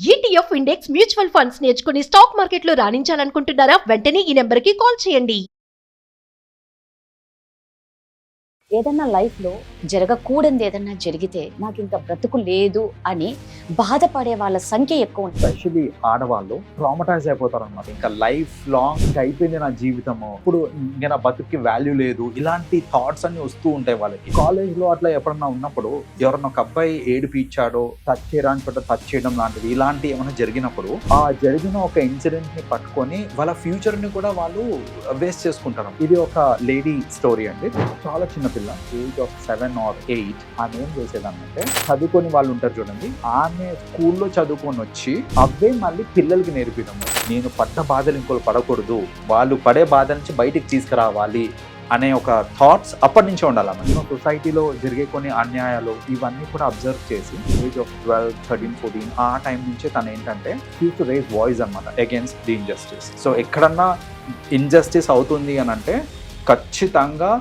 ETF index mutual funds నేర్చుకుని stock మార్కెట్లో రాణించాలనుకుంటున్నారా? వెంటనే ఈ నెంబర్కి కాల్ చేయండి. ఏదన్నా లైఫ్లో జరగకూడనిది ఏదన్నా జరిగితే నాకు ఇంకా బ్రతుకు లేదు అని బాధపడే వాళ్ళ సంఖ్య ఎక్కువ ఉంటుంది. స్పెషల్లీ ఆడవాళ్ళు ట్రామటైజ్ అయిపోతారు అనమాట. ఇంకా లైఫ్ లాంగ్ ఇంకా అయిపోయింది నా జీవితము, ఇప్పుడు ఇంకా నా బతుక్కి వాల్యూ లేదు, ఇలాంటి థాట్స్ అన్ని వస్తూ ఉంటాయి వాళ్ళకి. కాలేజ్ లో అట్లా ఎప్పుడన్నా ఉన్నప్పుడు ఎవరన్నా ఒక అబ్బాయి ఏడిపించాడో, టచ్ చేయడానికి టచ్ చేయడం లాంటిది ఇలాంటి ఏమైనా జరిగినప్పుడు ఆ జరిగిన ఒక ఇన్సిడెంట్ ని పట్టుకొని వాళ్ళ ఫ్యూచర్ ని కూడా వాళ్ళు వేస్ట్ చేసుకుంటారు. ఇది ఒక లేడీ స్టోరీ అండి. చాలా చిన్న పిల్ల, ఏజ్ ఆఫ్ 7 or 8. ఆమె ఏం చేసేదాన్నంటే, చదువుకొని వాళ్ళు ఉంటారు చూడండి, ఆమె స్కూల్లో చదువుకొని వచ్చి అవే మళ్ళీ పిల్లలకి నేర్పించడము. నేను పడ్డ బాధలు ఇంకోళ్ళు పడకూడదు, వాళ్ళు పడే బాధ నుంచి బయటికి తీసుకురావాలి అనే ఒక థాట్స్ అప్పటి నుంచే ఉండాలి. మనం సొసైటీలో జరిగే కొన్ని అన్యాయాలు ఇవన్నీ కూడా అబ్జర్వ్ చేసి ఏజ్ ఆఫ్ 12, 13, 14 ఆ టైం నుంచే తను ఏంటంటే టు రేజ్ వాయిస్ అనమాట అగేన్స్ట్ ది ఇన్జస్టిస్. సో ఎక్కడన్నా ఇన్జస్టిస్ అవుతుంది అని అంటే ఖచ్చితంగా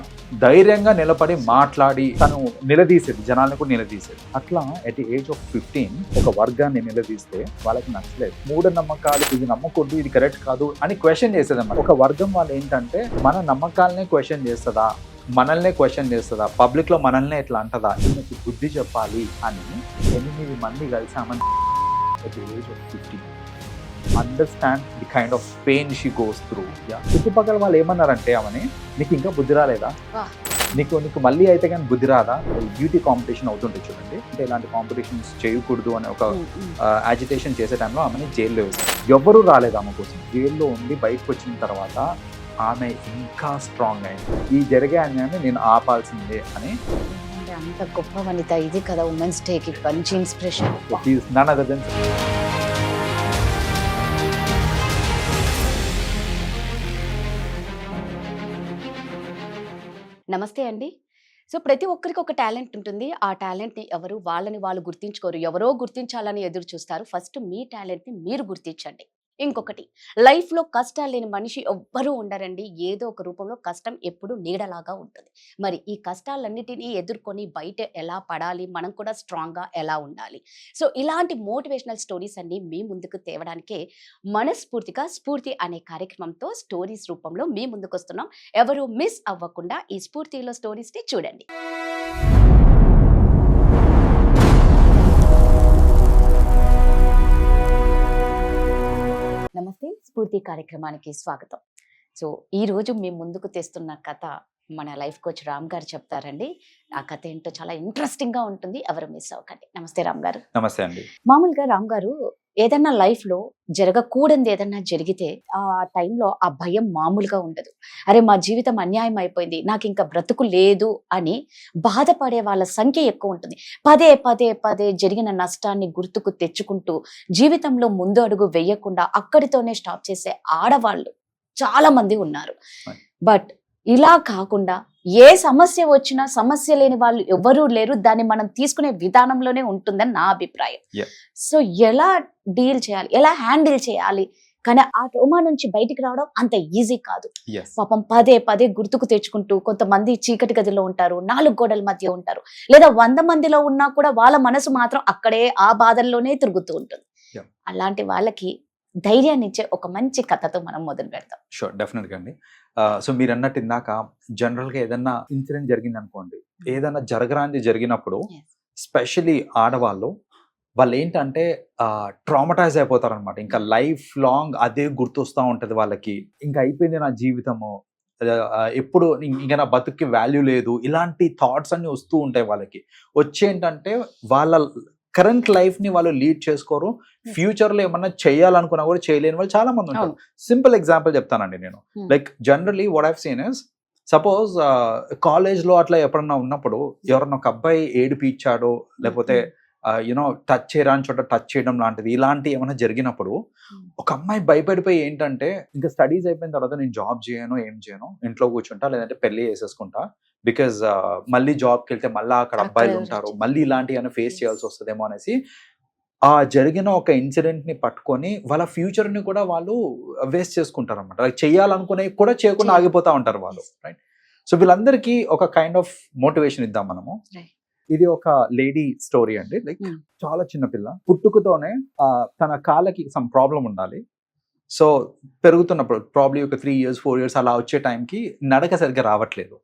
ధైర్యంగా నిలబడి మాట్లాడి తను నిలదీసేది, జనాలను కూడా నిలదీసేది. అట్లా ఎట్ ది ఏజ్ ఆఫ్ 15 ఒక వర్గాన్ని నిలదీస్తే వాళ్ళకి నచ్చలేదు. మూఢనమ్మకాలు, ఇది నమ్మకూడదు, ఇది కరెక్ట్ కాదు అని క్వశ్చన్ చేసేది అన్నమాట. ఒక వర్గం వాళ్ళు ఏంటంటే మన నమ్మకాలనే క్వశ్చన్ చేస్తుందా, మనల్నే క్వశ్చన్ చేస్తుందా, పబ్లిక్ లో మనల్నే ఎట్లా అంటదా, దీనికి బుద్ధి చెప్పాలి అని 8 మంది కలిసామని at the age of 15 understand the kind of pain she goes through. చుట్టుపక్కల వాళ్ళు ఏమన్నారంటే, ఆమెని నీకు ఇంకా బుద్ధి రాలేదా, నీకు మళ్ళీ అయితే కానీ బుద్ధి రాదా. బ్యూటీ కాంపిటీషన్ అవుతుంటే చూడండి, అంటే ఇలాంటి కాంపిటీషన్స్ చేయకూడదు అని ఒక యాజిటేషన్ చేసే టైంలో ఆమెని జైల్లో వేశారు. ఎవరు రాలేదు ఆమె కోసం. జైల్లో ఉండి బయటకు వచ్చిన తర్వాత ఆమె ఇంకా స్ట్రాంగ్ అయింది. ఈ జరిగే అన్యాయాన్ని నేను ఆపాల్సిందే అని. అంత గొప్ప వనిత ఇది కదా ఉమెన్స్ డేకి మంచి ఇన్స్పిరేషన్. నన్ అదర్ దెన్ నమస్తే అండి. సో ప్రతి ఒక్కరికి ఒక టాలెంట్ ఉంటుంది. ఆ టాలెంట్ని ఎవరు వాళ్ళని వాళ్ళు గుర్తించుకోరు, ఎవరో గుర్తించాలని ఎదురు చూస్తారు. ఫస్ట్ మీ టాలెంట్ని మీరు గుర్తించండి. ఇంకొకటి, లైఫ్లో కష్టాలు లేని మనిషి ఎవ్వరూ ఉండరండి. ఏదో ఒక రూపంలో కష్టం ఎప్పుడు నీడలాగా ఉంటుంది. మరి ఈ కష్టాలన్నిటినీ ఎదుర్కొని బయట ఎలా పడాలి, మనం కూడా స్ట్రాంగ్గా ఎలా ఉండాలి. సో ఇలాంటి మోటివేషనల్ స్టోరీస్ అన్ని మీ ముందుకు తేవడానికే మనస్ఫూర్తిగా స్ఫూర్తి అనే కార్యక్రమంతో స్టోరీస్ రూపంలో మీ ముందుకు వస్తున్నాం. ఎవరు మిస్ అవ్వకుండా ఈ స్ఫూర్తిలో స్టోరీస్ని చూడండి. నమస్తే, స్ఫూర్తి కార్యక్రమానికి స్వాగతం. సో ఈ రోజు మేము ముందుకు తెస్తున్న కథ మన లైఫ్ కోచ్ రామ్ గారు చెప్తారండి. ఆ కథ ఏంటో చాలా ఇంట్రెస్టింగ్ గా ఉంటుంది, ఎవరు మిస్ అవ్వకండి. నమస్తే రామ్ గారు. నమస్తే అండి. మామూలుగా రామ్ గారు, ఏదన్నా లైఫ్ లో జరగకూడనిది ఏదన్నా జరిగితే ఆ టైంలో ఆ భయం మామూలుగా ఉండదు. అరే మా జీవితం అన్యాయం అయిపోయింది, నాకు ఇంకా బ్రతుకు లేదు అని బాధపడే వాళ్ళ సంఖ్య ఎక్కువ ఉంటుంది. పదే పదే పదే జరిగిన నష్టాన్ని గుర్తుకు తెచ్చుకుంటూ జీవితంలో ముందు అడుగు వేయకుండా అక్కడితోనే స్టాప్ చేసే ఆడవాళ్ళు చాలా మంది ఉన్నారు. బట్ ఇలా కాకుండా ఏ సమస్య వచ్చినా సమస్య లేని వాళ్ళు ఎవరూ లేరు. దాన్ని మనం తీసుకునే విధానంలోనే ఉంటుందని నా అభిప్రాయం. సో ఎలా డీల్ చేయాలి, ఎలా హ్యాండిల్ చేయాలి, కానీ ఆ ట్రోమా నుంచి బయటికి రావడం అంత ఈజీ కాదు. పాపం పదే పదే గుర్తుకు తెచ్చుకుంటూ, కొంతమంది చీకటి గదిలో ఉంటారు, 4 గోడల మధ్య ఉంటారు, లేదా 100 మందిలో ఉన్నా కూడా వాళ్ళ మనసు మాత్రం అక్కడే ఆ బాధల్లోనే తిరుగుతూ ఉంటుంది. అలాంటి వాళ్ళకి ధైర్యాన్ని ఇచ్చే ఒక మంచి కథతో మనం మొదలు పెడతాం. షూర్, డెఫినెట్గా అండి. సో మీరు అన్నట్టు ఇందాక జనరల్గా ఏదన్నా ఇన్సిడెంట్ జరిగింది అనుకోండి, ఏదన్నా జరగరాంది జరిగినప్పుడు స్పెషలీ ఆడవాళ్ళు ఏంటంటే ట్రామటైజ్ అయిపోతారు అనమాట. ఇంకా లైఫ్ లాంగ్ అదే గుర్తొస్తూ ఉంటుంది వాళ్ళకి. ఇంకా అయిపోయింది నా జీవితము, ఎప్పుడు ఇంకా నా బతుక్కి వాల్యూ లేదు, ఇలాంటి థాట్స్ అన్ని వస్తూ ఉంటాయి వాళ్ళకి. వచ్చేంటంటే వాళ్ళ కరెంట్ లైఫ్ ని వాళ్ళు లీడ్ చేసుకోరు. ఫ్యూచర్ లో ఏమన్నా చేయాలనుకున్నా కూడా చేయలేని వాళ్ళు చాలా మంది ఉంటారు. సింపుల్ ఎగ్జాంపుల్ చెప్తానండి నేను. Like generally what I've seen is, suppose college లో అట్లా ఎప్పుడన్నా ఉన్నప్పుడు ఎవరన్నా ఒక అబ్బాయి ఏడిపించాడో, లేకపోతే టచ్ చేయరాని చోట టచ్ చేయడం లాంటిది ఇలాంటి ఏమైనా జరిగినప్పుడు ఒక అమ్మాయి భయపడిపోయి ఏంటంటే, ఇంకా స్టడీస్ అయిపోయిన తర్వాత నేను జాబ్ చేయను, ఏం చేయను, ఇంట్లో కూర్చుంటా, లేదంటే పెళ్లి చేసేసుకుంటా, బికాజ్ మళ్ళీ జాబ్కి వెళ్తే మళ్ళీ అక్కడ అబ్బాయిలు ఉంటారు, మళ్ళీ ఇలాంటివన్నీ ఫేస్ చేయాల్సి వస్తుందేమో అనేసి ఆ జరిగిన ఒక ఇన్సిడెంట్ ని పట్టుకొని వాళ్ళ ఫ్యూచర్ ని కూడా వాళ్ళు వేస్ట్ చేసుకుంటారు అనమాట. లైక్ చేయాలనుకునే కూడా చేయకుండా ఆగిపోతా ఉంటారు వాళ్ళు. రైట్. సో వీళ్ళందరికీ ఒక కైండ్ ఆఫ్ మోటివేషన్ ఇద్దాం మనము. ఇది ఒక లేడీ స్టోరీ అండి. Like Hmm. చాలా చిన్న పిల్ల పుట్టుకతోనే తన కాళ్ళకి సమ్ ప్రాబ్లం ఉండాలి. సో పెరుగుతున్నప్పుడు ప్రాబ్లీ ఒక 3 years 4 years అలా వచ్చే టైంకి నడక సరిగ్గా రావట్లేదు.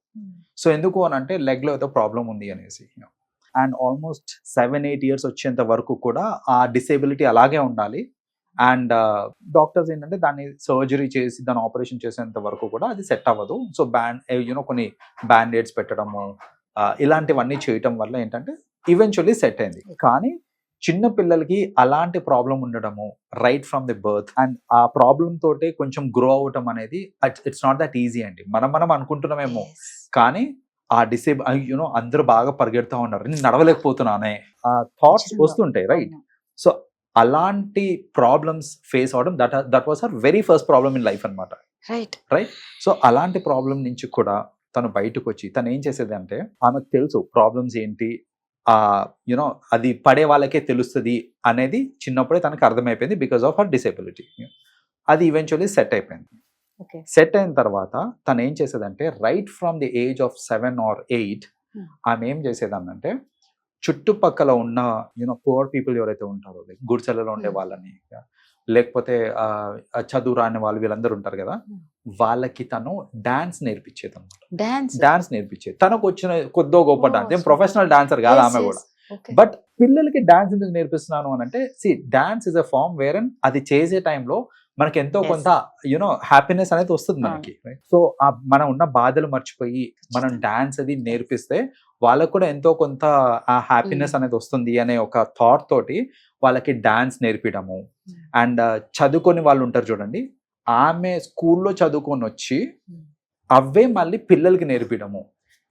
సో ఎందుకు అని అంటే లెగ్ లో ఏదో ప్రాబ్లం ఉంది అనేసి. అండ్ ఆల్మోస్ట్ 7-8 years వచ్చేంత వరకు కూడా ఆ డిసేబిలిటీ అలాగే ఉండాలి. అండ్ డాక్టర్స్ ఏంటంటే దాన్ని సర్జరీ చేసి దాన్ని ఆపరేషన్ చేసేంత వరకు కూడా అది సెట్ అవ్వదు. సో కొన్ని బ్యాండేడ్స్ పెట్టడము ఇలాంటివన్నీ చేయటం వల్ల ఏంటంటే ఈవెన్చువల్లీ సెట్ అయింది. కానీ చిన్న పిల్లలకి అలాంటి ప్రాబ్లం ఉండడము right from the birth and ఆ ప్రాబ్లం తోటే కొంచెం గ్రో అవటం అనేది ఇట్స్ నాట్ దట్ ఈజీ అండి. మనం అనుకుంటున్నామేమో, కానీ ఆ అందరూ బాగా పరిగెడతా ఉన్నారు, నేను నడవలేకపోతున్నానే ఆ థాట్స్ వస్తుంటాయి, రైట్? సో అలాంటి ప్రాబ్లమ్స్ ఫేస్ అవడం that was her very first problem in life అనమాట, రైట్? సో అలాంటి ప్రాబ్లం నుంచి కూడా తను బయటకు వచ్చి తను ఏం చేసేది అంటే ఆమెకు తెలుసు ప్రాబ్లమ్స్ ఏంటి, అది పడే వాళ్ళకే తెలుస్తుంది అనేది చిన్నప్పుడే తనకు అర్థమైపోయింది బికాస్ ఆఫ్ హర్ డిసేబిలిటీ. అది ఈవెన్చువల్లీ సెట్ అయిపోయింది. సెట్ అయిన తర్వాత తను ఏం చేసేదంటే right from the age of 7 or 8 ఆమె ఏం చేసేదాన్నంటే చుట్టుపక్కల ఉన్న పువర్ పీపుల్ ఎవరైతే ఉంటారో, లైక్ గుడిసెలలో ఉండే వాళ్ళని, లేకపోతే చదువు రాని వాళ్ళు వీళ్ళందరూ ఉంటారు కదా, వాళ్ళకి తను డాన్స్ నేర్పించేది అనమాట. డాన్స్ నేర్పించేది తనకు వచ్చిన కొద్దో గొప్ప డాన్స్, ఏం ప్రొఫెషనల్ డాన్సర్ కాదు ఆమె కూడా. బట్ పిల్లలకి డాన్స్ ఎందుకు నేర్పిస్తున్నాను అని అంటే dance is a form where అది చేసే టైంలో మనకి ఎంతో కొంత హ్యాపీనెస్ అనేది వస్తుంది మనకి. సో మనం ఉన్న బాధలు మర్చిపోయి మనం డాన్స్ అది నేర్పిస్తే వాళ్ళకు కూడా ఎంతో కొంత ఆ హ్యాపీనెస్ అనేది వస్తుంది అనే ఒక థాట్ తోటి వాళ్ళకి డాన్స్ నేర్పించడము. అండ్ చదువుకొని వాళ్ళు ఉంటారు చూడండి, ఆమె స్కూల్లో చదువుకొని వచ్చి అవే మళ్ళీ పిల్లలకి నేర్పించడము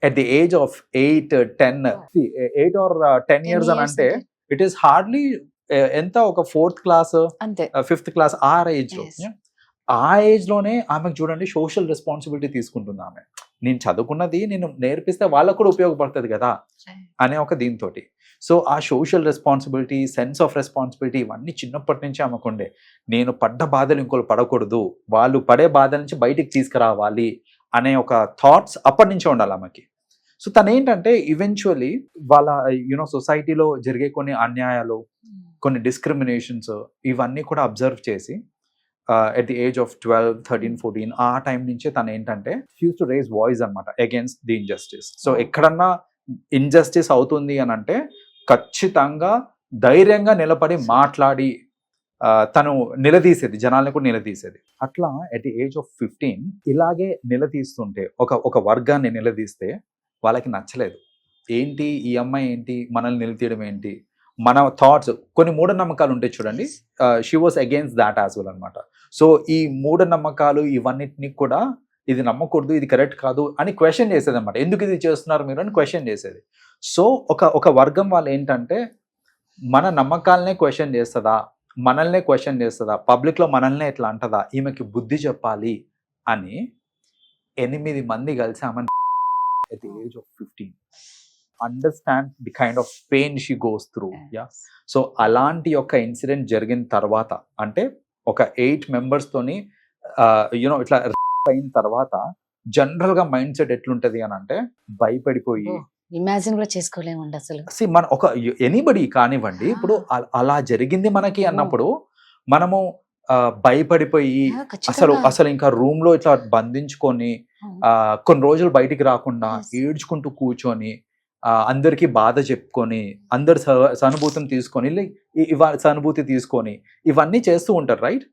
at the age of 8 or 10 years అని అంటే ఇట్ ఈస్ హార్డ్లీ ఎంత ఒక 4th class 5th class ఆ ఏజ్ లో. ఆ ఏజ్ లోనే ఆమెకు చూడండి సోషల్ రెస్పాన్సిబిలిటీ తీసుకుంటుంది ఆమె. నేను చదువుకున్నది నేను నేర్పిస్తే వాళ్ళకు కూడా ఉపయోగపడుతుంది కదా అనే ఒక దీంతో. సో ఆ social responsibility, sense of responsibility ఇవన్నీ చిన్నప్పటి నుంచి ఆమెకుండే. నేను పడ్డ బాధలు ఇంకోళ్ళు పడకూడదు, వాళ్ళు పడే బాధల నుంచి బయటికి తీసుకురావాలి అనే ఒక థాట్స్ అప్పటి నుంచే ఉండాలి ఆమెకి. సో తను ఏంటంటే ఈవెన్చువల్లీ వాళ్ళ సొసైటీలో జరిగే కొన్ని అన్యాయాలు, కొన్ని డిస్క్రిమినేషన్స్ ఇవన్నీ కూడా అబ్జర్వ్ చేసి ఎట్ ది ఏజ్ ఆఫ్ 12, 13, 14 ఆ టైం నుంచే తను ఏంటంటే యూస్ టు రేజ్ వాయిస్ అనమాట అగేన్స్ట్ ది ఇన్జస్టిస్. సో ఎక్కడన్నా ఇన్జస్టిస్ అవుతుంది అని అంటే ఖచ్చితంగా ధైర్యంగా నిలబడి మాట్లాడి తను నిలదీసేది, జనాల్ని కూడా నిలదీసేది. అట్లా ఎట్ ది ఏజ్ ఆఫ్ 15 ఇలాగే నిలదీస్తుంటే ఒక వర్గాన్ని నిలదీస్తే వాళ్ళకి నచ్చలేదు. ఏంటి ఈ అమ్మాయి ఏంటి మనల్ని నిలదీయడం ఏంటి, మన థాట్స్ కొన్ని మూఢనమ్మకాలు ఉంటాయి చూడండి, she was against that as well అనమాట. సో ఈ మూఢనమ్మకాలు ఇవన్నిటిని కూడా ఇది నమ్మకూడదు, ఇది కరెక్ట్ కాదు అని క్వశ్చన్ చేసేది అనమాట. ఎందుకు ఇది చేస్తున్నారు మీరు అని క్వశ్చన్ చేసేది. సో ఒక వర్గం వాళ్ళు ఏంటంటే మన నమ్మకాలనే క్వశ్చన్ చేస్తుందా, మనల్నే క్వశ్చన్ చేస్తుందా, పబ్లిక్లో మనల్నే ఎట్లా అంటదా, ఈమెకి బుద్ధి చెప్పాలి అని 8 మంది కలిసి ఆమె at the age of 15 understand the kind of pain she goes through. So అలాంటి ఒక ఇన్సిడెంట్ జరిగిన తర్వాత అంటే ఒక 8 members తోని ఇట్లా అయిన తర్వాత జనరల్ గా మైండ్ సెట్ ఎట్లుంటది అని అంటే భయపడిపోయి ఇమాజిన్ కూడా చేసుకోలేమండి అసలు. మన ఒక ఎనీబడి కానివ్వండి, ఇప్పుడు అలా జరిగింది మనకి అన్నప్పుడు మనము భయపడిపోయి అసలు ఇంకా రూమ్ లో ఇట్లా బంధించుకొని కొన్ని రోజులు బయటికి రాకుండా ఏడ్చుకుంటూ కూర్చొని అందరికి బాధ చెప్పుకొని అందరు సానుభూతిని తీసుకొని సానుభూతి తీసుకొని ఇవన్నీ చేస్తూ ఉంటారు, రైట్?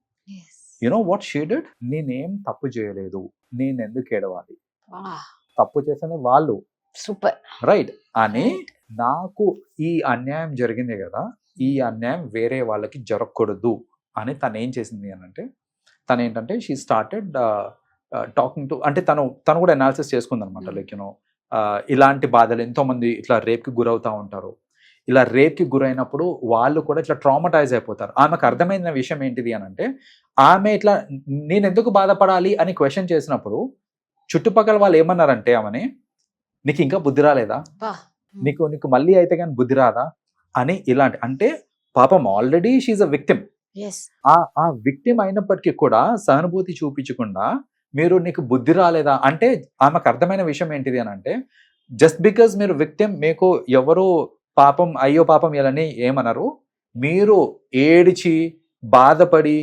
వాట్ షీ డిడ్, నేనేం తప్పు చేయలేదు, నేను ఎందుకు ఏడవాలి, తప్పు చేసిన వాళ్ళు సూపర్, రైట్ అని. నాకు ఈ అన్యాయం జరిగింది కదా, ఈ అన్యాయం వేరే వాళ్ళకి జరగకూడదు అని తను ఏం చేసింది అని అంటే తను ఏంటంటే షీ స్టార్టెడ్ టాకింగ్ టు, అంటే తను కూడా అనాలిసిస్ చేసుకుంది అనమాట. లైక్ ఇలాంటి బాధలు ఎంతో మంది ఇట్లా రేప్కి గురవుతూ ఉంటారు. ఇలా రేప్కి గురైనప్పుడు వాళ్ళు కూడా ఇట్లా ట్రామటైజ్ అయిపోతారు. ఆమెకు అర్థమైన విషయం ఏంటిది అని అంటే ఆమె ఇట్లా నేను ఎందుకు బాధపడాలి అని క్వశ్చన్ చేసినప్పుడు చుట్టుపక్కల వాళ్ళు ఏమన్నారంటే ఆమెని, నీకు ఇంకా బుద్ధి రాలేదా, నీకు మళ్ళీ అయితే కానీ బుద్ధి రాదా అని. ఇలాంటి అంటే పాపం ఆల్రెడీ షీఈ్ అ విక్టిమ్. ఆ విక్టిమ్ అయినప్పటికీ కూడా సహానుభూతి చూపించకుండా మీరు నీకు బుద్ధి రాలేదా అంటే ఆమెకు అర్థమైన విషయం ఏంటిది అని అంటే జస్ట్ బికాజ్ మీరు విక్టిమ్, మీకు ఎవరు పాపం అయ్యో పాపం ఇలాని ఏమనరు. మీరు ఏడిచి బాధపడి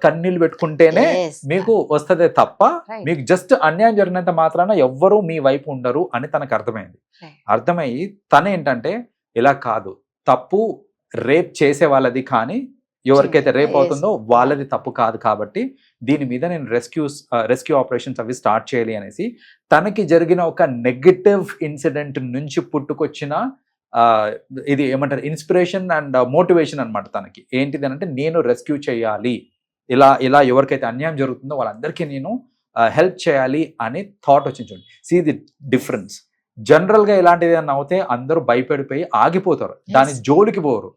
కన్నీళ్ళు పెట్టుకుంటేనే Yes. మీకు వస్తదే తప్ప Right. మీకు జస్ట్ అన్యాయం జరిగినంత మాత్రాన ఎవ్వరూ మీ వైపు ఉండరు అని తనకు అర్థమైంది. Right. అర్థమయ్యి తనేంటంటే ఇలా కాదు, తప్పు రేప్ చేసే వాళ్ళది, కానీ ఎవరికైతే రేప్ Yes. అవుతుందో వాళ్ళది తప్పు కాదు, కాబట్టి దీని మీద నేను రెస్క్యూ ఆపరేషన్స్ అవి స్టార్ట్ చేయాలి అనేసి తనకి జరిగిన ఒక నెగటివ్ ఇన్సిడెంట్ నుంచి పుట్టుకొచ్చిన ఇది ఏమంటారు ఇన్స్పిరేషన్ అండ్ మోటివేషన్ అన్నమాట. తనకి ఏంటిది అంటే నేను రెస్క్యూ చేయాలి, ఇలా ఎవరికైతే అన్యాయం జరుగుతుందో వాళ్ళందరికీ నేను హెల్ప్ చేయాలి అనే థాట్ వచ్చింది. చూడండి, సీ ది డిఫరెన్స్. జనరల్గా ఇలాంటిది ఏమన్నా అవుతే అందరూ భయపడిపోయి ఆగిపోతారు, దాని జోలికి పోరు.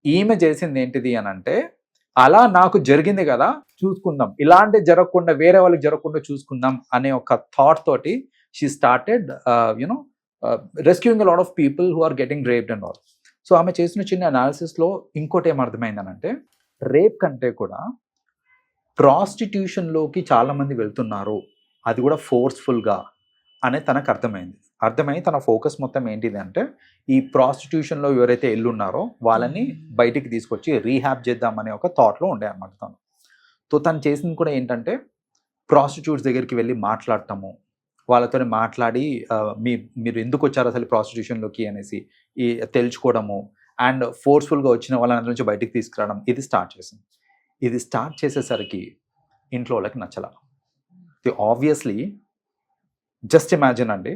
ఈమె చేసింది ఏంటిది అని అంటే, అలా నాకు జరిగింది కదా చూసుకుందాం, ఇలాంటి జరగకుండా వేరే వాళ్ళకి జరగకుండా చూసుకుందాం అనే ఒక థాట్ తోటి she started rescuing a lot of people who are getting raped and all. So ఆమె చేసిన చిన్న అనాలిసిస్లో ఇంకోటి ఏమర్థమైందనంటే, రేప్ కంటే కూడా ప్రాస్టిట్యూషన్లోకి చాలా మంది వెళ్తున్నారు, అది కూడా ఫోర్స్ఫుల్గా అనే తనకు అర్థమై తన ఫోకస్ మొత్తం ఏంటిది అంటే, ఈ ప్రాస్టిట్యూషన్లో ఎవరైతే ఎల్లున్నారో వాళ్ళని బయటికి తీసుకొచ్చి రీహాబ్ చేద్దామనే ఒక థాట్లో ఉండే అన్నమాట తను. సో తను చేసింది కూడా ఏంటంటే, ప్రాస్టిట్యూట్స్ దగ్గరికి వెళ్ళి మాట్లాడటము, వాళ్ళతో మాట్లాడి మీరు ఎందుకు వచ్చారు అసలు ప్రాస్టిట్యూషన్లోకి అనేసి తెలుసుకోవడము, అండ్ ఫోర్స్ఫుల్గా వచ్చిన వాళ్ళని నుంచి బయటికి తీసుకురావడం, ఇది స్టార్ట్ చేసింది. ఇది స్టార్ట్ చేసేసరికి ఇంట్లో వాళ్ళకి నచ్చల. ఆబ్వియస్లీ జస్ట్ ఇమాజిన్ అండి,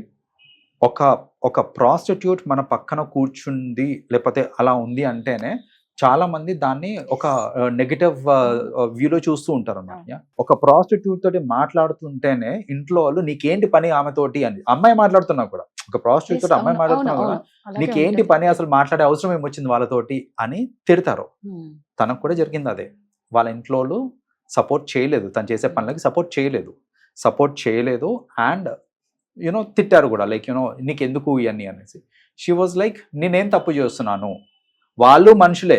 ఒక ప్రాస్టిట్యూట్ మన పక్కన కూర్చుంది లేకపోతే అలా ఉంది అంటేనే చాలా మంది దాన్ని ఒక నెగటివ్ వ్యూలో చూస్తూ ఉంటారు అన్నమాట. ఒక ప్రాస్టిట్యూట్ తోటి మాట్లాడుతుంటేనే ఇంట్లో వాళ్ళు నీకేంటి పని ఆమెతోటి అని, అమ్మాయి మాట్లాడుతున్నా కూడా, ఒక ప్రాస్టిట్యూట్ తోటి అమ్మాయి మాట్లాడుతున్నా కూడా నీకేంటి పని, అసలు మాట్లాడే అవసరం ఏమొచ్చింది వాళ్ళతోటి అని తిడతారు. తనకు కూడా జరిగింది అదే. వాళ్ళ ఇంట్లో వాళ్ళు సపోర్ట్ చేయలేదు, తను చేసే పనులకి సపోర్ట్ చేయలేదు అండ్ తిట్టారు కూడా, లైక్ నీకెందుకు ఇవన్నీ అనేసి. షీ వాజ్ లైక్, నేనేం తప్పు చేస్తున్నాను, వాళ్ళు మనుషులే,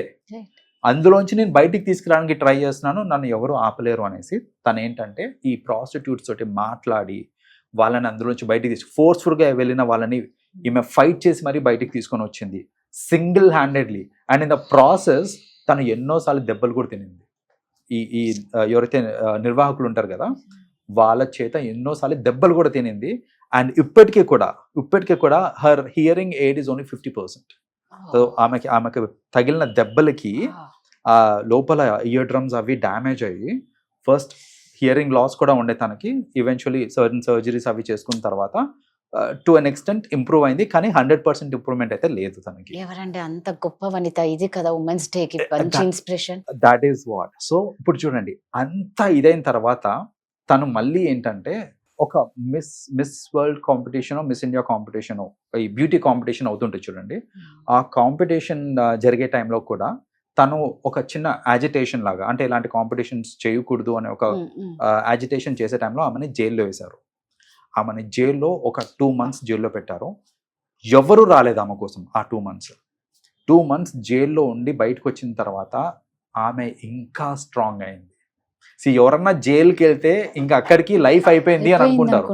అందులోంచి నేను బయటికి తీసుకురావడానికి ట్రై చేస్తున్నాను, నన్ను ఎవరు ఆపలేరు అనేసి తను ఏంటంటే ఈ ప్రాస్టిట్యూట్స్ తోటి మాట్లాడి వాళ్ళని అందులోంచి బయటికి ఫోర్స్ఫుల్గా వెళ్ళిన వాళ్ళని ఈమె ఫైట్ చేసి మరీ బయటికి తీసుకొని వచ్చింది single handedly. And in the process తను ఎన్నోసార్లు దెబ్బలు కూడా తినింది. ఈ ఎవరైతే నిర్వాహకులు ఉంటారు కదా వాళ్ళ చేత ఎన్నోసార్లు దెబ్బలు కూడా తినింది. అండ్ ఇప్పటికీ కూడా her hearing aid is only 50%. So ఆమెకి తగిలిన దెబ్బలకి లోపల ఇయర్ డ్రమ్స్ అవి డ్యామేజ్ అయ్యి ఫస్ట్ హియరింగ్ లాస్ కూడా ఉండే తనకి. ఈవెన్చువలీ సర్జరీస్ అవి చేసుకున్న తర్వాత టు అన్ ఎక్స్టెంట్ ఇంప్రూవ్ అయింది, కానీ 100% ఇంప్రూవ్మెంట్ అయితే లేదు తనకి. ఎవరండి అంత గొప్ప వనిత, ఇది కదా ఉమెన్స్ డే కి మంచి inspiration. That is what. So ఇప్పుడు చూడండి, అంత ఇదైన తర్వాత తను మళ్ళీ ఏంటంటే ఒక miss world competition, miss India competition, ఈ బ్యూటీ కాంపిటీషన్ అవుతుంటే చూడండి, ఆ కాంపిటీషన్ జరిగే టైంలో కూడా తను ఒక చిన్న యాజిటేషన్ లాగా, అంటే ఇలాంటి కాంపిటీషన్స్ చేయకూడదు అనే ఒక యాజిటేషన్ చేసే టైంలో ఆమెని జైల్లో వేశారు. ఆమెని జైల్లో ఒక 2 months జైల్లో పెట్టారు. ఎవరు రాలేదు ఆమె కోసం ఆ 2 months జైల్లో ఉండి బయటకు వచ్చిన తర్వాత ఆమె ఇంకా స్ట్రాంగ్ అయింది. ఎవరన్నా జైలుకి వెళ్తే ఇంకా అక్కడికి లైఫ్ అయిపోయింది అని అనుకుంటారు.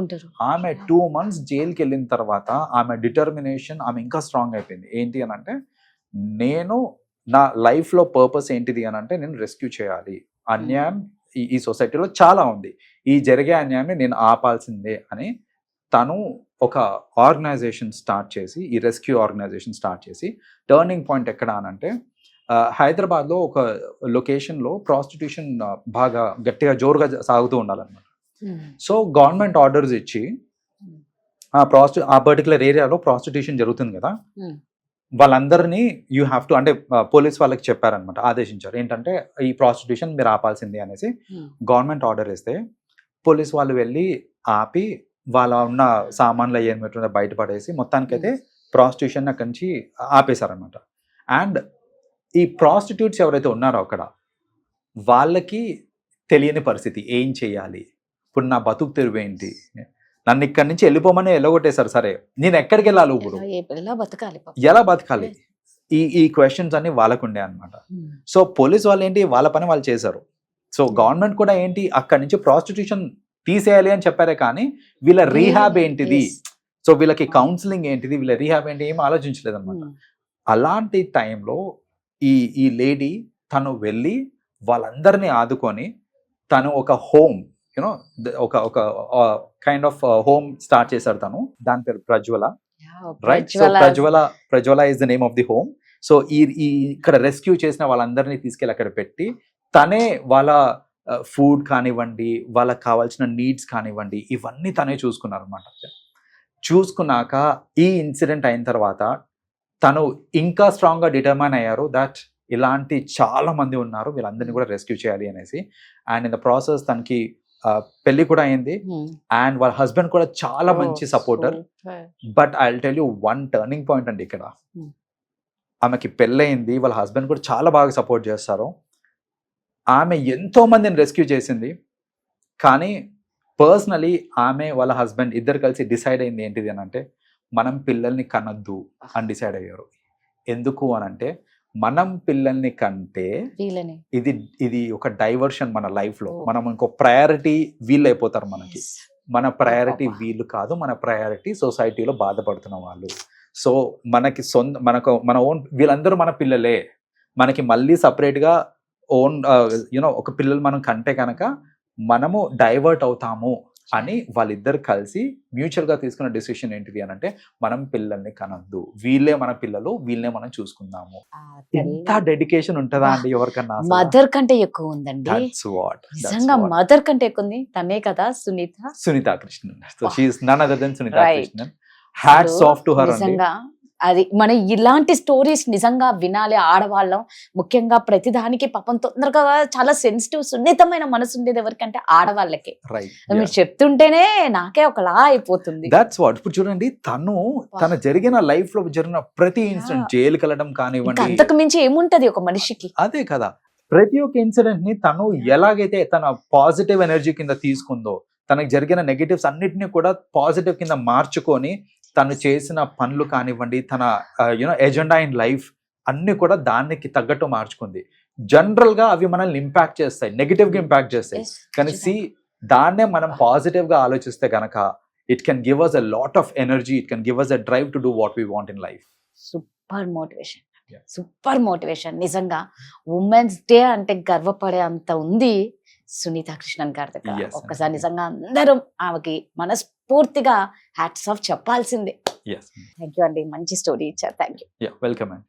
ఆమె 2 months జైలుకి వెళ్ళిన తర్వాత ఆమె డిటర్మినేషన్, ఆమె ఇంకా స్ట్రాంగ్ అయిపోయింది. ఏంటి అని అంటే, నేను నా లైఫ్లో పర్పస్ ఏంటిది అని అంటే నేను రెస్క్యూ చేయాలి, అన్యాయం ఈ సొసైటీలో చాలా ఉంది, ఈ జరిగే అన్యాయాన్ని నేను ఆపాల్సిందే అని తను ఒక ఆర్గనైజేషన్ స్టార్ట్ చేసి, ఈ రెస్క్యూ ఆర్గనైజేషన్ స్టార్ట్ చేసి, టర్నింగ్ పాయింట్ ఎక్కడ అనంటే హైదరాబాద్లో ఒక లొకేషన్లో ప్రాస్టిట్యూషన్ బాగా గట్టిగా జోరుగా సాగుతూ ఉండాలన్నమాట. సో గవర్నమెంట్ ఆర్డర్స్ ఇచ్చి ఆ పర్టికులర్ ఏరియాలో ప్రాస్టిట్యూషన్ జరుగుతుంది కదా, వాళ్ళందరినీ యూ హ్యావ్ టు, అంటే పోలీస్ వాళ్ళకి చెప్పారనమాట, ఆదేశించారు ఏంటంటే ఈ ప్రాస్టిట్యూషన్ మీరు ఆపాల్సింది అనేసి. గవర్నమెంట్ ఆర్డర్ ఇస్తే పోలీస్ వాళ్ళు వెళ్ళి ఆపి వాళ్ళ ఉన్న సామాన్లు అయ్యేది బయటపడేసి మొత్తానికైతే ప్రాస్టిట్యూషన్ అక్కడి నుంచి ఆపేశారనమాట. అండ్ ఈ ప్రాస్టిట్యూట్స్ ఎవరైతే ఉన్నారో అక్కడ వాళ్ళకి తెలియని పరిస్థితి, ఏం చేయాలి, ఇప్పుడు నా బతుకు తెరువు ఏంటి, నన్ను ఇక్కడి నుంచి వెళ్ళిపోమని వెళ్ళగొట్టేశారు. సరే నేను ఎక్కడికి వెళ్ళాలి, ఇప్పుడు ఎలా బతకాలి, ఈ క్వశ్చన్స్ అన్ని వాళ్ళకు ఉండే అనమాట. సో పోలీస్ వాళ్ళు ఏంటి, వాళ్ళ పని వాళ్ళు చేశారు. సో గవర్నమెంట్ కూడా ఏంటి, అక్కడి నుంచి ప్రాస్టిట్యూషన్ తీసేయాలి అని చెప్పారే, కానీ వీళ్ళ రీహాబ్ ఏంటిది, సో వీళ్ళకి కౌన్సిలింగ్ ఏంటిది, వీళ్ళ రీహాబ్ ఏంటి ఏం ఆలోచించలేదు అనమాట. అలాంటి టైంలో ఈ లేడీ తను వెళ్ళి వాళ్ళందరినీ ఆదుకొని తను ఒక హోమ్ యూనో ఒక కైండ్ ఆఫ్ హోమ్ స్టార్ట్ చేశారు తను. దాని పేరు Prajwala, right? So Prajwala is the name of the home. So ఈ ఇక్కడ రెస్క్యూ చేసిన వాళ్ళందరినీ తీసుకెళ్ళి అక్కడ పెట్టి తనే వాళ్ళ ఫుడ్ కానివ్వండి, వాళ్ళకి కావాల్సిన నీడ్స్ కానివ్వండి, ఇవన్నీ తనే చూసుకున్నారు అనమాట. చూసుకున్నాక ఈ ఇన్సిడెంట్ అయిన తర్వాత తను ఇంకా స్ట్రాంగ్గా డిటర్మైన్ అయ్యారు దట్ ఇలాంటి చాలా మంది ఉన్నారు, వీళ్ళందరినీ కూడా రెస్క్యూ చేయాలి అనేసి. అండ్ ఇన్ ద ప్రాసెస్ తనకి పెళ్లి కూడా అయింది. అండ్ వాళ్ళ హస్బెండ్ కూడా చాలా మంచి supporter. But I will tell you one turning point అండి ఇక్కడ. ఆమెకి పెళ్ళయింది, వాళ్ళ హస్బెండ్ కూడా చాలా బాగా సపోర్ట్ చేస్తారు. ఆమె ఎంతో మందిని రెస్క్యూ చేసింది, కానీ పర్సనలీ ఆమె వాళ్ళ హస్బెండ్ ఇద్దరు కలిసి డిసైడ్ అయింది ఏంటిది అని అంటే, మనం పిల్లల్ని కనొద్దు అని డిసైడ్ అయ్యారు. ఎందుకు అని అంటే, మనం పిల్లల్ని కంటే ఇది ఒక డైవర్షన్ మన లైఫ్ లో. మనం ఇంకో ప్రయారిటీ వీళ్ళు అయిపోతారు మనకి. మన ప్రయారిటీ వీళ్ళు కాదు, మన ప్రయారిటీ సొసైటీలో బాధపడుతున్న వాళ్ళు. సో మనకి మన ఓన్ వీళ్ళందరూ మన పిల్లలే. మనకి మళ్ళీ సపరేట్ గా ఓన్ ఒక పిల్లలు మనం కంటే కనుక మనము డైవర్ట్ అవుతాము అని వాళ్ళిద్దరు కలిసి మ్యూచువల్ గా తీసుకున్న డెసిషన్ ఏంటిది అని అంటే, మనం పిల్లల్ని కనొద్దు, వీళ్ళే మన పిల్లలు, వీళ్ళనే మనం చూసుకుందాము. ఎంత డెడికేషన్ ఉంటుందా అండి ఎవరికన్నా? మదర్ కంటే ఎక్కువ ఉందండి. నిజంగా మదర్ కంటే ఎక్కువ ఉంది. తనే కదా Sunitha Krishnan. So she is none other than Sunitha Krishnan. Hats off to her. నిజంగా అది మనం ఇలాంటి స్టోరీస్ నిజంగా వినాలి. ఆడవాళ్ళం ముఖ్యంగా ప్రతిదానికి పాపం తొందరగా చాలా సెన్సిటివ్ సున్నితమైన మనసు ఉండేది ఎవరికంటే ఆడవాళ్ళకి. మీరు చెప్తుంటేనే నాకే ఒకలా అయిపోతుంది. That's what. ఇప్పుడు చూడండి, తన జరిగిన లైఫ్ లో జరిగిన ప్రతి ఇన్సిడెంట్, జైలుకి వెళ్ళడం కానివ్వండి, అంతకు మించి ఏముంటది ఒక మనిషికి. అదే కదా, ప్రతి ఒక్క ఇన్సిడెంట్ ని తను ఎలాగైతే తన పాజిటివ్ ఎనర్జీ కింద తీసుకుందో, తనకు జరిగిన నెగటివ్స్ అన్నిటిని కూడా పాజిటివ్ కింద మార్చుకొని తను చేసిన పనులు కానివ్వండి, తన ఎజెండా ఇన్ లైఫ్ అన్ని కూడా దానికి తగ్గట్టు మార్చుకుంది. జనరల్ గా అవి మనల్ని ఇంపాక్ట్ చేస్తాయి, నెగిటివ్ గా ఇంపాక్ట్ చేస్తాయి. కానీ దాన్నే మనం పాజిటివ్ గా ఆలోచిస్తే గనక it can give us a lot of energy, it can give us a drive to do what we want in life. Super motivation నిజంగా. ఉమెన్స్ డే అంటే గర్వపడే అంత ఉంది సునీత కృష్ణన్ గారి దగ్గర. ఒక్కసారి నిజంగా అందరం ఆమెకి మనస్ఫూర్తిగా హ్యాట్స్ ఆఫ్ చెప్పాల్సిందే. థ్యాంక్ యూ అండి, మంచి స్టోరీ ఇచ్చారు. Thank you. వెల్కమ్ అండి.